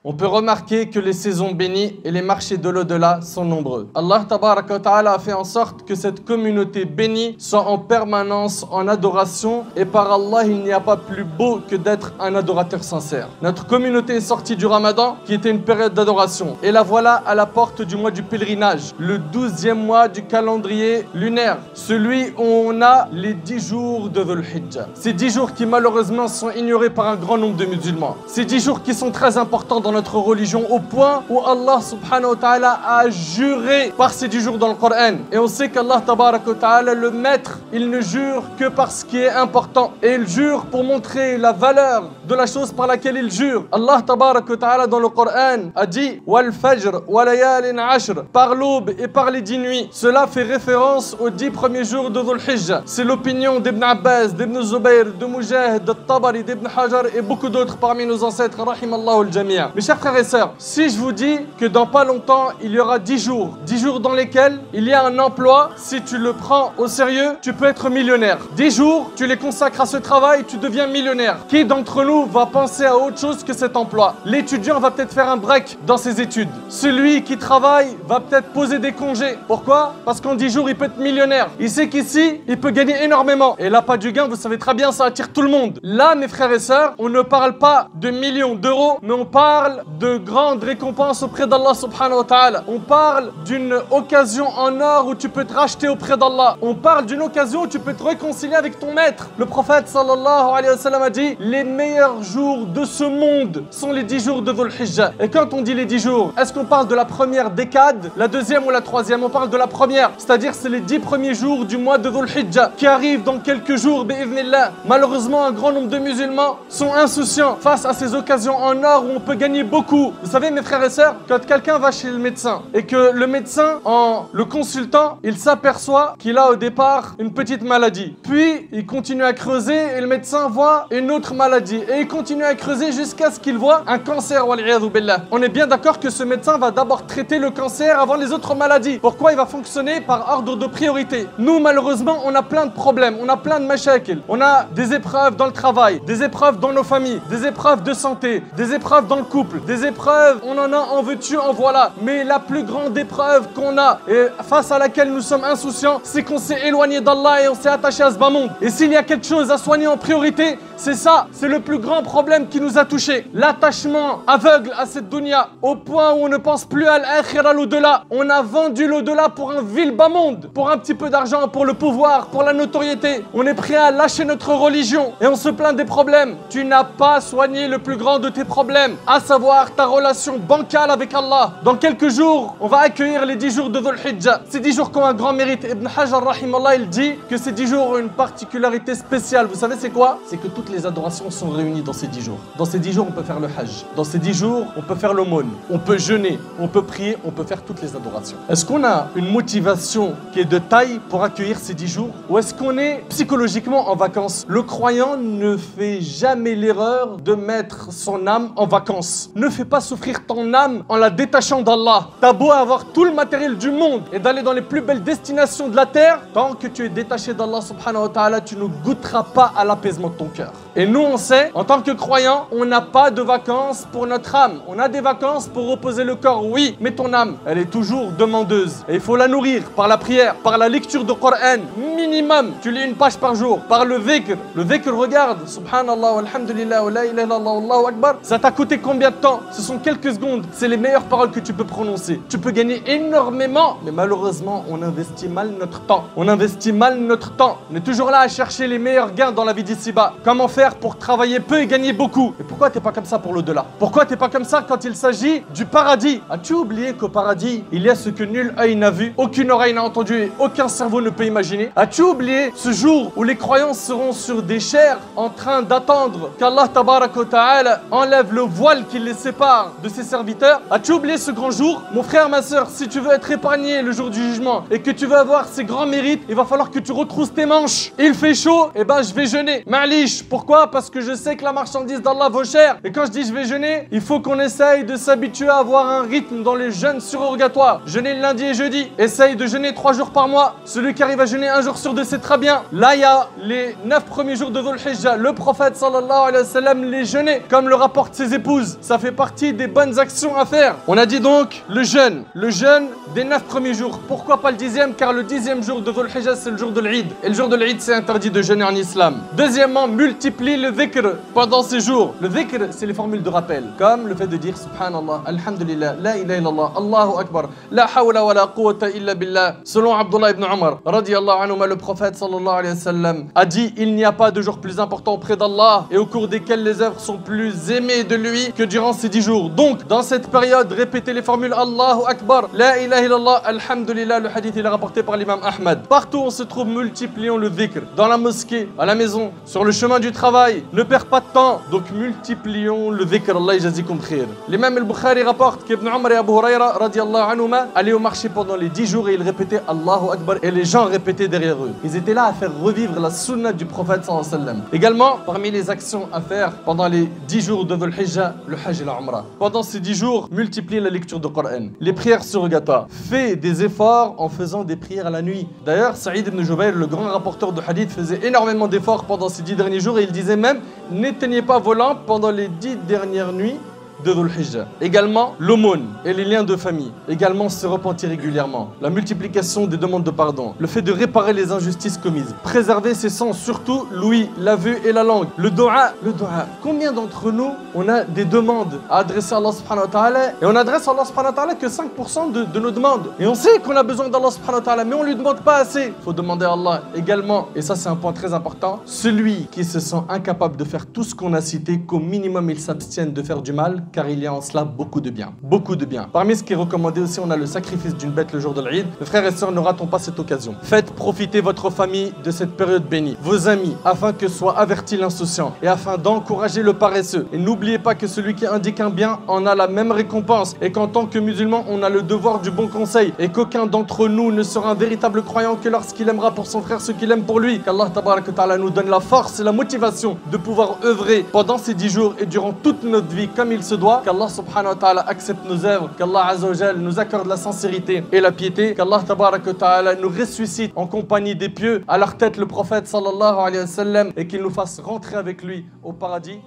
on peut remarquer que les saisons bénies et les marchés de l'au-delà sont nombreux. Allah tabaraka wa ta'ala a fait en sorte que cette communauté bénie soit en permanence en adoration, et par Allah, il n'y a pas plus beau que d'être un adorateur sincère. Notre communauté est sortie du Ramadan, qui était une période d'adoration, et la voilà à la porte du mois du pèlerinage, le 12e mois du calendrier lunaire, celui où on a les 10 jours de Dhul Hijjah. Ces 10 jours qui malheureusement sont ignorés par un grand nombre de musulmans. Ces 10 jours qui sont très importants dans notre religion, au point où Allah subhanahu wa ta'ala a juré par ces 10 jours dans le Coran. Et on sait qu'Allah tabaraka wa ta'ala, le maître, il ne jure que par ce qui est important. Et il jure pour montrer la valeur de la chose par laquelle il jure. Allah tabaraka wa ta'ala dans le Coran a dit Wal fajr wa layalin ashr, par l'aube et par les 10 nuits. Cela fait référence aux 10 premiers jours de Dhul Hijjah. C'est l'opinion d'Ibn Abbas, d'Ibn Zubayr, de Mujahid, de Tabari, d'Ibn Hajar et beaucoup d'autres parmi nos ancêtres. Rahimallahu al-Jami'a. Mes chers frères et sœurs, si je vous dis que dans pas longtemps, il y aura 10 jours dans lesquels il y a un emploi, si tu le prends au sérieux, tu peux être millionnaire. 10 jours, tu les consacres à ce travail, tu deviens millionnaire. Qui d'entre nous va penser à autre chose que cet emploi? L'étudiant va peut-être faire un break dans ses études. Celui qui travaille va peut-être poser des congés. Pourquoi? Parce qu'en 10 jours, il peut être millionnaire. Il sait qu'ici, il peut gagner énormément. Et là, pas du gain, vous savez très bien, ça attire tout le monde. Là, mes frères et sœurs, on ne parle pas de millions d'euros, mais on parle de grandes récompenses auprès d'Allah subhanahu wa ta'ala. On parle d'une occasion en or où tu peux te racheter auprès d'Allah. On parle d'une occasion où tu peux te réconcilier avec ton maître. Le prophète sallallahu alayhi wa sallam a dit les meilleurs jours de ce monde sont les 10 jours de Dhul Hijjah. Et quand on dit les 10 jours, est-ce qu'on parle de la première décade, la deuxième ou la troisième? On parle de la première, c'est-à-dire c'est les 10 premiers jours du mois de Dhul Hijjah qui arrivent dans quelques jours, bi'idhnillah. Malheureusement, un grand nombre de musulmans sont insouciants face à ces occasions en or où on peut gagner beaucoup. Vous savez, mes frères et sœurs, quand quelqu'un va chez le médecin et que le médecin, en le consultant, il s'aperçoit qu'il a au départ une petite maladie. Puis, il continue à creuser et le médecin voit une autre maladie. Et il continue à creuser jusqu'à ce qu'il voit un cancer. On est bien d'accord que ce médecin va d'abord traiter le cancer avant les autres maladies. Pourquoi? Il va fonctionner par ordre de priorité. Nous, malheureusement, on a plein de problèmes, on a plein de mashakil. On a des épreuves dans le travail, des épreuves dans nos familles, des épreuves de santé, des épreuves dans le couple, des épreuves, on en a, en veux-tu, en voilà. Mais la plus grande épreuve qu'on a et face à laquelle nous sommes insouciants, c'est qu'on s'est éloigné d'Allah et on s'est attaché à ce bas monde. Et s'il y a quelque chose à soigner en priorité, c'est ça, c'est le plus grand problème qui nous a touchés. L'attachement aveugle à cette dunya, au point où on ne pense plus à l'akhira, l'au-delà. On a vendu l'au-delà pour un vil bas monde, pour un petit peu d'argent, pour le pouvoir, pour la notoriété. On est prêt à lâcher notre religion et on se plaint des problèmes. Tu n'as pas soigné le plus grand de tes problèmes, à savoir ta relation bancale avec Allah. Dans quelques jours, on va accueillir les 10 jours de Dhul Hijjah. Ces 10 jours qui ont un grand mérite. Ibn Hajar, rahimallah, il dit que ces 10 jours ont une particularité spéciale. Vous savez c'est quoi? C'est que toutes les adorations sont réunies dans ces 10 jours. Dans ces 10 jours, on peut faire le hajj. Dans ces 10 jours, on peut faire l'aumône. On peut jeûner, on peut prier, on peut faire toutes les adorations. Est-ce qu'on a une motivation qui est de taille pour accueillir ces 10 jours? Ou est-ce qu'on est psychologiquement en vacances? Le croyant ne fait jamais l'erreur de mettre son âme en vacances. Ne fais pas souffrir ton âme en la détachant d'Allah. T'as beau avoir tout le matériel du monde et d'aller dans les plus belles destinations de la terre, tant que tu es détaché d'Allah subhanahu wa ta'ala, tu ne goûteras pas à l'apaisement de ton cœur. Et nous, on sait, en tant que croyants, on n'a pas de vacances pour notre âme. On a des vacances pour reposer le corps, oui, mais ton âme, elle est toujours demandeuse. Et il faut la nourrir par la prière, par la lecture du Coran, minimum. Tu lis une page par jour, par le dhikr. Le dhikr, regarde, subhanallah, alhamdulillah, wa la ilaha illallah, Allahu akbar. Ça t'a coûté combien de temps? Ce sont quelques secondes. C'est les meilleures paroles que tu peux prononcer. Tu peux gagner énormément, mais malheureusement, on investit mal notre temps. On investit mal notre temps. On est toujours là à chercher les meilleurs gains dans la vie d'ici-bas. Comment faire pour travailler peu et gagner beaucoup? Et pourquoi t'es pas comme ça pour l'au-delà? Pourquoi t'es pas comme ça quand il s'agit du paradis? As-tu oublié qu'au paradis, il y a ce que nul œil n'a vu, aucune oreille n'a entendu et aucun cerveau ne peut imaginer? As-tu oublié ce jour où les croyants seront sur des chairs en train d'attendre qu'Allah tabaraka wa ta'ala enlève le voile qui les sépare de ses serviteurs? As-tu oublié ce grand jour? Mon frère, ma soeur, si tu veux être épargné le jour du jugement et que tu veux avoir ces grands mérites, il va falloir que tu retrousses tes manches. Il fait chaud, et ben je vais jeûner. Ma'lish, pourquoi? Parce que je sais que que la marchandise d'Allah vaut cher. Et quand je dis je vais jeûner, il faut qu'on essaye de s'habituer à avoir un rythme dans les jeûnes surrogatoires. Jeûner le lundi et jeudi. Essaye de jeûner 3 jours par mois. Celui qui arrive à jeûner 1 jour sur 2, c'est très bien. Là, il y a les 9 premiers jours de Dhul Hijjah. Le prophète sallallahu alayhi wa sallam les jeûnait, comme le rapportent ses épouses. Ça fait partie des bonnes actions à faire. On a dit donc le jeûne des 9 premiers jours. Pourquoi pas le 10e? Car le 10e jour de Dhul Hijjah, c'est le jour de l'Eid. Et le jour de l'Eid, c'est interdit de jeûner en islam. Deuxièmement, multiplie le dhikr pendant ces jours. Le dhikr, c'est les formules de rappel. Comme le fait de dire Subhanallah, Alhamdulillah, La ilaha illallah, Allahu Akbar, La hawla wa la quwwata illa billah. Selon Abdullah ibn Umar, radiyallahu anhu, le prophète sallallahu alayhi wa sallam a dit: il n'y a pas de jour plus important auprès d'Allah et au cours desquels les œuvres sont plus aimées de lui que durant ces 10 jours. Donc, dans cette période, répétez les formules Allahu Akbar, La ilaha illallah, Alhamdulillah. Le hadith il est rapporté par l'imam Ahmad. Partout où on se trouve, multiplions le dhikr. Dans la mosquée, à la maison, sur le chemin du travail. Ne perds pas de temps. Donc, multiplions le dhikr. Allah yajazikum khair. L'imam al-Bukhari rapporte qu'Ibn Umar et Abu Huraira radiyallahu anhuma allaient au marché pendant les 10 jours et ils répétaient Allahu Akbar et les gens répétaient derrière eux. Ils étaient là à faire revivre la sunna du prophète sallallahu alayhi wa sallam. Également, parmi les actions à faire pendant les 10 jours de Dhul Hijjah, le Hajj et la Umrah. Pendant ces 10 jours, multiplie la lecture du Coran. Les prières surrogatoires. Fais des efforts en faisant des prières à la nuit. D'ailleurs, Saïd ibn Jubayr, le grand rapporteur de hadith, faisait énormément d'efforts pendant ces 10 derniers jours et il disait même: n'éteignez pas vos lampes pendant les 10 dernières nuits de Dhul Hijjah. Également, l'aumône et les liens de famille. Également, se repentir régulièrement. La multiplication des demandes de pardon. Le fait de réparer les injustices commises. Préserver ses sens, surtout l'ouïe, la vue et la langue. Le dua. Combien d'entre nous, on a des demandes à adresser à Allah subhanahu wa ta'ala et on adresse à Allah subhanahu wa ta'ala que 5% de nos demandes. Et on sait qu'on a besoin d'Allah subhanahu wa ta'ala, mais on lui demande pas assez. Il faut demander à Allah également, et ça c'est un point très important, celui qui se sent incapable de faire tout ce qu'on a cité, qu'au minimum il s'abstienne de faire du mal, car il y a en cela beaucoup de bien. Beaucoup de bien. Parmi ce qui est recommandé aussi, on a le sacrifice d'une bête le jour de l'Eid. Mes frères et sœurs, ne ratons pas cette occasion. Faites profiter votre famille de cette période bénie, vos amis, afin que soit averti l'insouciant et afin d'encourager le paresseux. Et n'oubliez pas que celui qui indique un bien en a la même récompense et qu'en tant que musulman, on a le devoir du bon conseil et qu'aucun d'entre nous ne sera un véritable croyant que lorsqu'il aimera pour son frère ce qu'il aime pour lui. Qu'Allah tabaraka wa ta'ala nous donne la force et la motivation de pouvoir œuvrer pendant ces 10 jours et durant toute notre vie comme il se doit. Qu'Allah subhanahu wa ta'ala accepte nos œuvres, qu'Allah azza wa jal nous accorde la sincérité et la piété, qu'Allah tabaraka wa ta'ala nous ressuscite en compagnie des pieux, à leur tête le prophète sallallahu alayhi wa sallam, et qu'il nous fasse rentrer avec lui au paradis.